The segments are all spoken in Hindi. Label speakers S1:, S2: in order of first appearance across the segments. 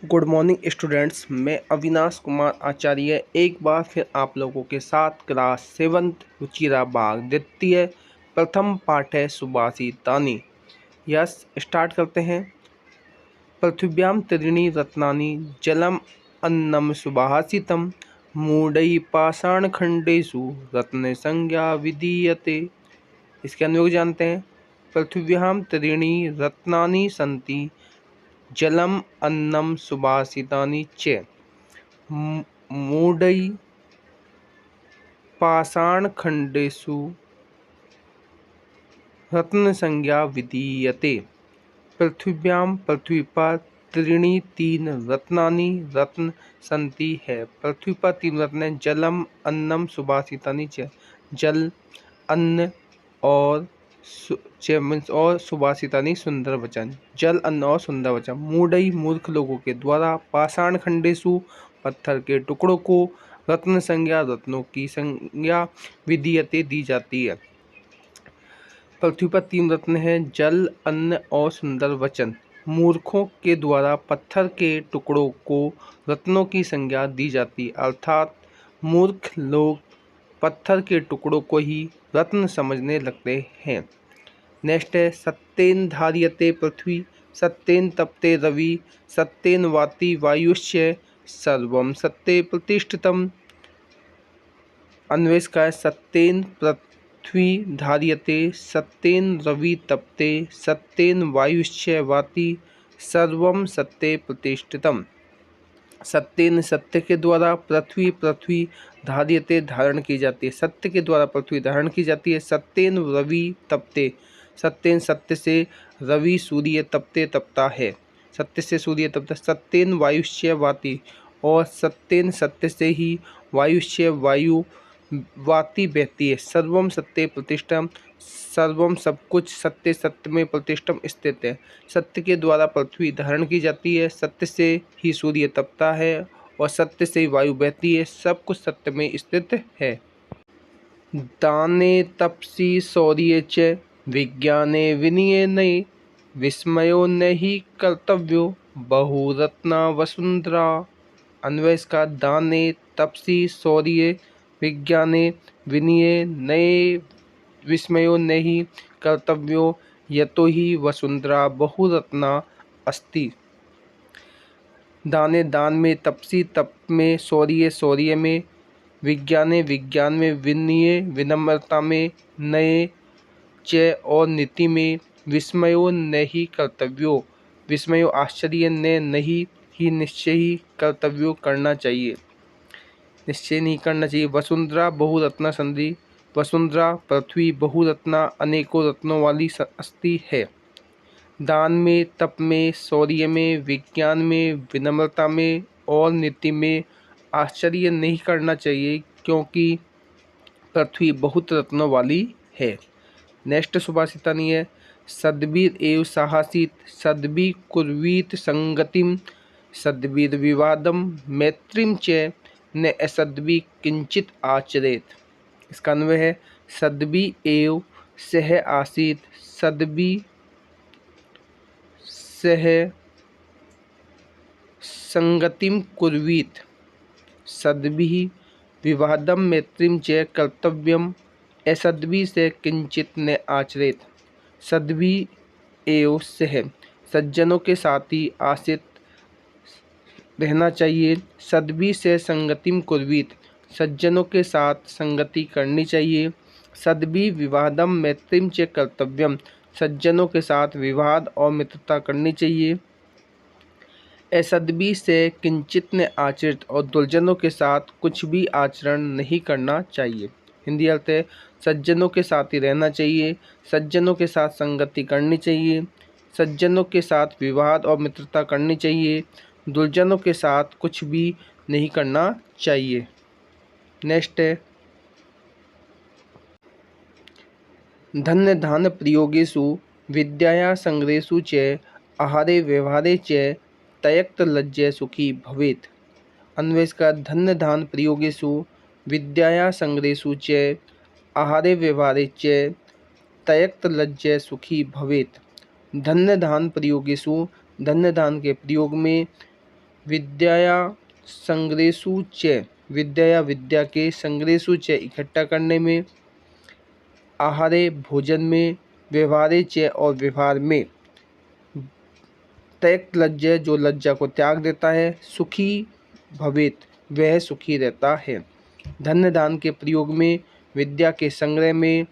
S1: गुड मॉर्निंग स्टूडेंट्स, मैं अविनाश कुमार आचार्य एक बार फिर आप लोगों के साथ क्लास 7th रुचिरा बाग द्वितीय प्रथम पाठ है सुभाषितानि। यस, स्टार्ट करते हैं। पृथिव्यां त्रीणि रत्नानि जलम अन्नम सुभाषितम मूढ़ै पाषाणखंडेषु रत्न संज्ञा विधीयते। इसके अनुयोग जानते हैं। पृथिव्यां त्रीणि रत्नानि सन्ति जलम अन्नम सुभाषितानि च मूढ़ै पाषाणखंडेषु रत्न संज्ञा विधीयते। पृथिव्यां पृथ्वी पर त्रीणि तीन रत्नानि रत्न सन्ति है। पृथ्वी पर तीन रत्न हैं। जलम अन्नम सुभाषितानि च, जल, अन्न और सुभाषितानि सुंदर वचन। जल, अन्न और सुंदर वचन। मूढ़ई मूर्ख लोगों के द्वारा, पाषाण खंडेषु पत्थर के टुकड़ों को, रत्न संज्ञा रत्नों की संज्ञा विधीयते दी जाती है। पृथ्वी पर तीन रत्न हैं, जल, अन्न और सुंदर वचन। मूर्खों के द्वारा पत्थर के टुकड़ों को रत्नों की संज्ञा दी जाती, अर्थात मूर्ख लोग पत्थर के टुकड़ों को ही रत्न समझने लगते हैं। नेक्स्ट है सत्येन धार्यते पृथ्वी, सत्येन तपते रवि, सत्येन वाति वायुश्च सर्वं सत्ये प्रतिष्ठितम्। अन्वेष का है सत्येन पृथ्वी धार्यते, सत्येन रवि तपते, सत्येन वायुश्च वाति सर्वं सत्ये प्रतिष्ठितम्। सत्येन सत्य के द्वारा, पृथ्वी पृथ्वी धार्यते धारण की जाती है, सत्य के द्वारा पृथ्वी धारण की जाती है। सत्येन रवि तपते, सत्येन सत्य से रवि सूर्य तपते तपता है, सत्य से सूर्य तपता। सत्येन वायुश्च वाति, और सत्येन सत्य से ही वायुश्च वायु वाति बहती है। सर्वम सत्य प्रतिष्ठम, सर्वम सब कुछ सत्य सत्य में प्रतिष्ठम स्थित है। सत्य के द्वारा पृथ्वी धारण की जाती है, सत्य से ही सूर्य तपता है और सत्य से ही वायु बहती है। सब कुछ सत्य में स्थित है। दाने तपसी शौर्ये च विज्ञाने विनयने विस्मयो न हि कर्तव्यो बहुरत्ना वसुंधरा। अन्वय का दाने तपसी शौर्ये विज्ञाने विनये नये विस्मयो न हि कर्तव्यो यतो हि वसुंधरा बहुरत्ना अस्ति। दाने दान में, तपसी तप में, शौर्य शौर्य में, विज्ञाने विज्ञान में, विनये विनम्रता में, नये च और नीति में, विस्मयो न ही कर्तव्यो, विस्मयो आश्चर्य, ने नहीं ही निश्चय ही कर्तव्यो करना चाहिए, निश्चय नहीं करना चाहिए। वसुंधरा बहुरत्ना संधि, वसुंधरा पृथ्वी बहुरत्ना अनेकों रत्नों वाली अस्ति है। दान में, तप में, शौर्य में, विज्ञान में, विनम्रता में और नीति में आश्चर्य नहीं करना चाहिए, क्योंकि पृथ्वी बहुत रत्नों वाली है। नेक्स्ट सुभाषितानि है सद्भिर एव साहसीत, सद्भि कुर्वीत संगतिम, सद्भिर विवादम मैत्रीम च न असद्भि किंचित आचरेत। इसका अन्वय है सद्भि एव सह आसीत, सद्भि सह संगतिम कुर्वीत, सद्भि विवादम मैत्रीम च कर्तव्यम, असद्भि से किंचित न आचरेत। सद्भि एव सह, सज्जनों के साथ ही आसित रहना चाहिए। सद्भि से संगतिम कुर्वीत, सज्जनों के साथ संगति करनी चाहिए। सद्भि विवादम मैत्रीम च कर्तव्यम, सज्जनों के साथ विवाद और मित्रता करनी चाहिए। असद्भि से किंचित न आचरित, और दुर्जनों के साथ कुछ भी आचरण नहीं करना चाहिए। हिंदी अर्थ है सज्जनों के साथ ही रहना चाहिए, सज्जनों के साथ संगति करनी चाहिए, सज्जनों के साथ विवाद और मित्रता करनी चाहिए, दुर्जनों के साथ कुछ भी नहीं करना चाहिए। नेक्स्ट है धन्य धान प्रयोगेषु विद्याया संग्रहेषु च आहारे व्यवहारे च तयक्त लज्जय सुखी भवेत्। अन्वेष का धन्य धान प्रयोगेषु विद्याया संग्रहेषु च आहारे व्यवहारे च तयक्त लज्जय सुखी भवेत्। धन्य धान प्रयोगेषु, धन्य धान के प्रयोग में, विद्याया संग्रहेषु च, विद्या विद्या के, संग्रहेषु च इकट्ठा करने में, आहारे भोजन में, व्यवहारे च और व्यवहार में, त्यक्त लज्ज जो लज्जा को त्याग देता है, सुखी भवेत वह सुखी रहता है। धन्य दान के प्रयोग में, विद्या के संग्रह में,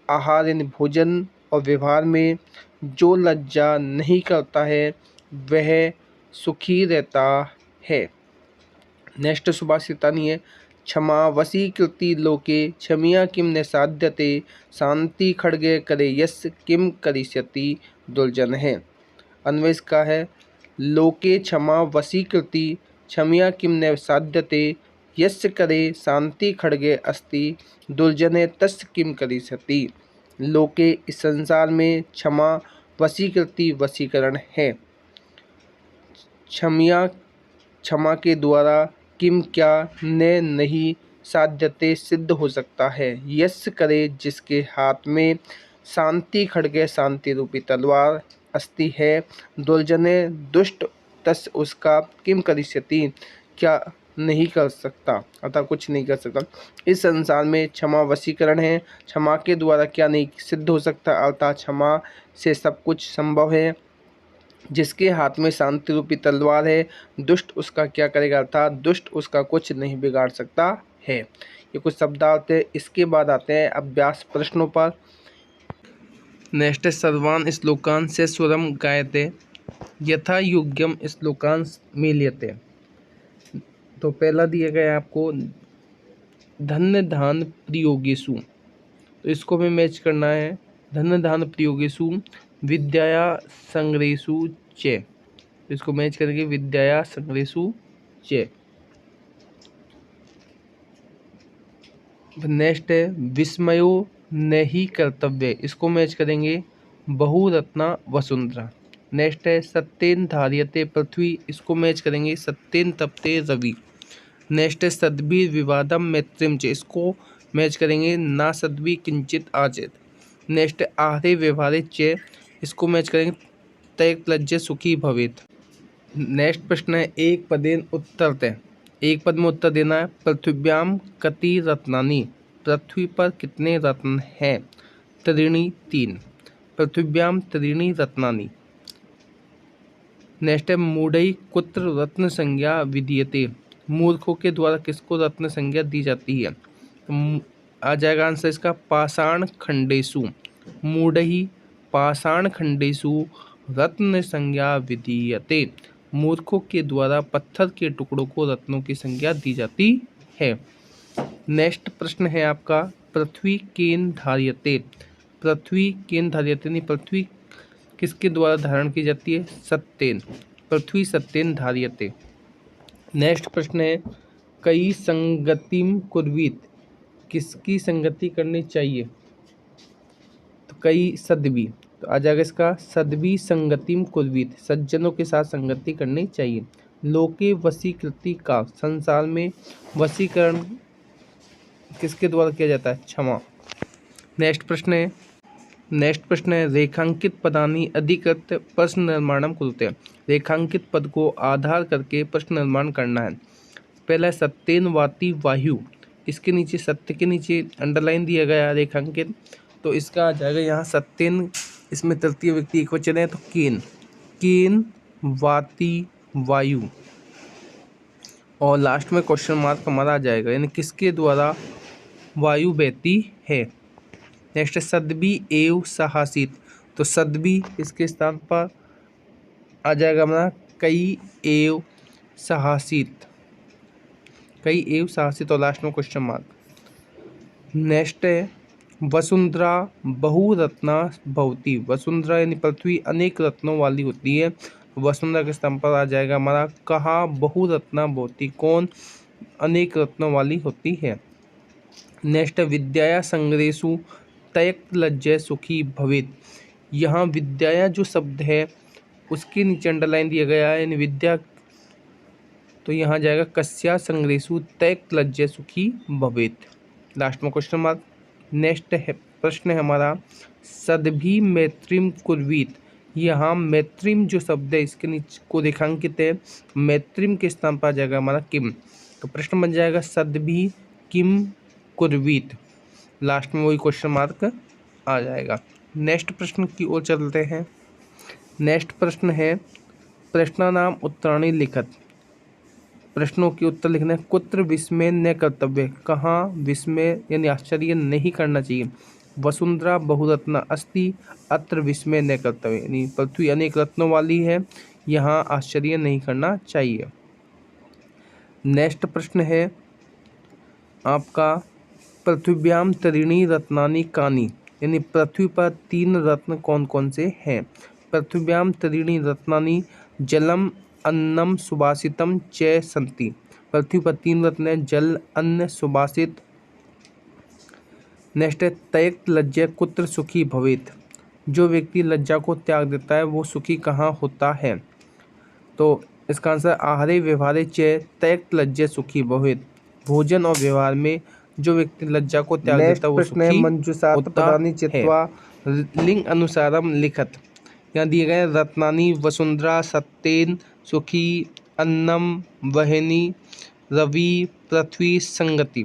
S1: आहार यानी भोजन और व्यवहार में जो लज्जा नहीं करता है वह सुखी रहता है। नेक्स्ट सुभाषितानी है, क्षमा वशीकृति लोके क्षमिया किम न साध्यते, शांति खड्गे करे यस किम करिष्यति दुर्जन है। अन्वय इसका है, लोके क्षमा वशीकृति क्षमिया किम न साध्यते, यस्य करे शांति खड्गे अस्ति दुर्जने तस्य किम करिष्यति। लोके इस संसार में, क्षमा वशीकृति वशीकरण है, क्षमिया क्षमा के द्वारा, किम क्या, न नहीं, साध्यते सिद्ध हो सकता है, यस्य करे जिसके हाथ में, शांति खड्गे शांति रूपी तलवार अस्ति है, दुर्जने दुष्ट तस् उसका, किम करिष्यति क्या नहीं कर सकता अतः कुछ नहीं कर सकता। इस संसार में क्षमा वशीकरण है, क्षमा के द्वारा क्या नहीं सिद्ध हो सकता अर्थात क्षमा से सब कुछ संभव है। जिसके हाथ में शांति रूपी तलवार है, दुष्ट उसका क्या करेगा अर्थात दुष्ट उसका कुछ नहीं बिगाड़ सकता है। ये कुछ शब्दार्थ है। इसके बाद आते हैं अभ्यास प्रश्नों पर। नेक्स्ट है, सर्वान श्लोकान से स्वरम गायते यथा योग्यम श्लोकान मील्यते। तो पहला दिया गया आपको धन्य धान प्रयोगेषु, तो इसको हमें मैच करना है। धन्य धान प्रयोगेषु विद्याया संग्रहेषु च, इसको मैच करेंगे विद्याया संग्रहेषु च। नेक्स्ट है विस्मयो नहीं कर्तव्य, इसको मैच करेंगे बहुरत्ना वसुंधरा। नेक्स्ट है सत्येन धार्यते पृथ्वी, इसको मैच करेंगे सत्येन तपते रवि। नेक्स्ट है सद्भिर विवादम मैत्रिम च, इसको मैच करेंगे ना सद्भि किंचित आचेत। नेक्स्ट है आहारे व्यवहारे च, इसको मैच करेंगे त्यक्त लज्ज सुखी भवेत। नेक्स्ट प्रश्न है एक पदेन उत्तरते, एक पद में उत्तर देना है। पृथिव्याम कति रत्नानि, पृथ्वी पर कितने रत्न हैं। त्रीणि 3, पृथिव्याम त्रीणि रत्नानि। नेक्स्ट है मूढ़ई कुत्र रत्न संज्ञा विधीयते, मूर्खों के द्वारा किसको रत्न संज्ञा दी जाती है। आ जाएगा आंसर इसका पाषाण खंडेषु, मूढ़ई पाषाण खंडेषु रत्न संज्ञा विधीयते, मूर्खों के द्वारा पत्थर के टुकड़ों को रत्नों की संज्ञा दी जाती है। नेक्स्ट प्रश्न है आपका पृथ्वी केन धार्यते, पृथ्वी केन धार्यते नहीं, पृथ्वी किसके द्वारा धारण की जाती है। सत्येन, पृथ्वी सत्येन धार्यते। नेक्स्ट प्रश्न है कई संगतिम कुर्वीत, किसकी संगति करनी चाहिए। तो कई सद्भि, तो आ जाएगा इसका सद्भि संगतिम कुर्वीत, सज्जनों के साथ संगति करनी चाहिए। लोके वशीकृति का, संसार में वशीकरण किसके द्वारा किया जाता है। क्षमा। नेक्स्ट प्रश्न है रेखांकित पदानि अधिकृत प्रश्न निर्माणम कुरुते, रेखांकित पद को आधार करके प्रश्न निर्माण करना है। पहला सत्येन वाति वायु, इसके नीचे सत्य के नीचे अंडरलाइन दिया गया रेखांकित, तो इसका आ जाएगा यहाँ सत्येन, इसमें तृतीय व्यक्ति एकवचन है तो केन, केन वाति वायु, और लास्ट में क्वेश्चन मार्क हमारा आ जाएगा, यानी किसके द्वारा वायु बहती है। नेक्स्ट है सद्भि एव सहासित, तो सद्भि इसके स्थान पर आ जाएगा हमारा कई एव सहासित, कई एव सहासित, और लास्ट में क्वेश्चन मार्क। नेक्स्ट है वसुंधरा बहुरत्ना भवती, वसुंधरा यानी पृथ्वी अनेक रत्नों वाली होती है, वसुंधरा के स्थान पर आ जाएगा हमारा कहा बहुरत्ना भवती, कौन अनेक रत्नों वाली होती है। नेक्स्ट विद्याया संग्रहेषु त्यक्त लज्ज सुखी भवेत, यहाँ विद्याया जो शब्द है उसके नीचे अंडरलाइन दिया गया है, यानी विद्या, तो यहाँ जाएगा कस्या संग्रहेषु त्यक्त लज्ज सुखी भवेत, लास्ट में क्वेश्चन मार्क। नेक्स्ट है प्रश्न है हमारा सद्भि मैत्रीम कुर्वीत, यहाँ मैत्रीम जो शब्द है इसके नीचे को रेखांकित है, मैत्रीम के स्थान पर आ जाएगा हमारा किम। तो प्रश्न बन जाएगा सद्भिः किम कुर्वीत, लास्ट में वही क्वेश्चन मार्क आ जाएगा। नेक्स्ट प्रश्न की ओर चलते हैं। नेक्स्ट प्रश्न है प्रश्नानाम उत्तराणि लिखत। प्रश्नों के उत्तर लिखना है। कुत्र विस्मय न कर्तव्य, कहाँ विस्मय यानी आश्चर्य नहीं करना चाहिए। वसुंधरा बहुरत्ना अस्ति, अत्र विस्मय न कर्तव्य, यानी पृथ्वी अनेक रत्नों वाली है, यहाँ आश्चर्य नहीं करना चाहिए। नेक्स्ट प्रश्न है आपका पृथिव्याम त्रीणि रत्नानि कानि, यानी पृथ्वी पर 3 रत्न कौन कौन से हैं। पृथिव्याम त्रीणि रत्नानि जलम अन्नम सुभाषितम च सन्ति, पृथ्वी पर 3 रत्न हैं, जल अन्न सुभाषित। नेक्स्ट है त्यक्त लज्जा कुत्र सुखी भवेत, जो व्यक्ति लज्जा को त्याग देता है वो सुखी कहाँ होता है। तो इसका आंसर आहारे व्यवहारे च त्यक्त लज्जा सुखी भवेत, भोजन और व्यवहार में जो व्यक्ति लज्जा को त्याग देता है वो सुखी होता है। लिंग अनुसारम लिखत, यहाँ दिए गए रत्नानि वसुंधरा सत्येन सुखी अन्नम वहिनी रवि पृथ्वी संगति।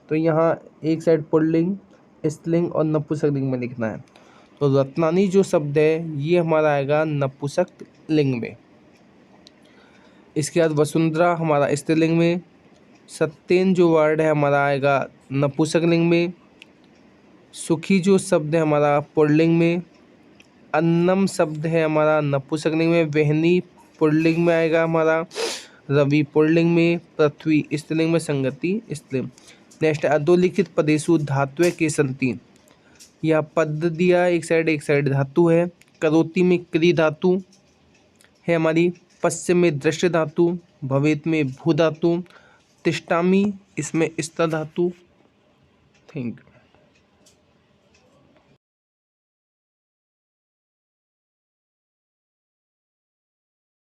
S1: तो यहाँ एक साइड पुल्लिंग, स्त्रीलिंग और नपुंसकलिंग में लिखना है। तो रत्नानि जो शब्द है ये हमारा आएगा नपुंसक लिंग में। इसके बाद वसुंधरा हमारा स्त्रीलिंग में, सत्येन जो वर्ड है हमारा आएगा नपुंसक लिंग में, सुखी जो शब्द है हमारा पुल्लिंग में, अन्नम शब्द है हमारा नपुंसक लिंग में, वहनी पुल्लिंग में आएगा हमारा, रवि पुल्लिंग में, पृथ्वी स्त्रीलिंग में, संगति स्त्रीलिंग। नेक्स्ट अधोलिखित पदेषु धात्वे के सन्ति, यह पद दिया एक साइड धातु है। करोति में क्री धातु है हमारी, पश्चिम में दृश्य धातु, भवेत में भू धातु, तिष्ठामि इसमें स्थ धातु। Thank you.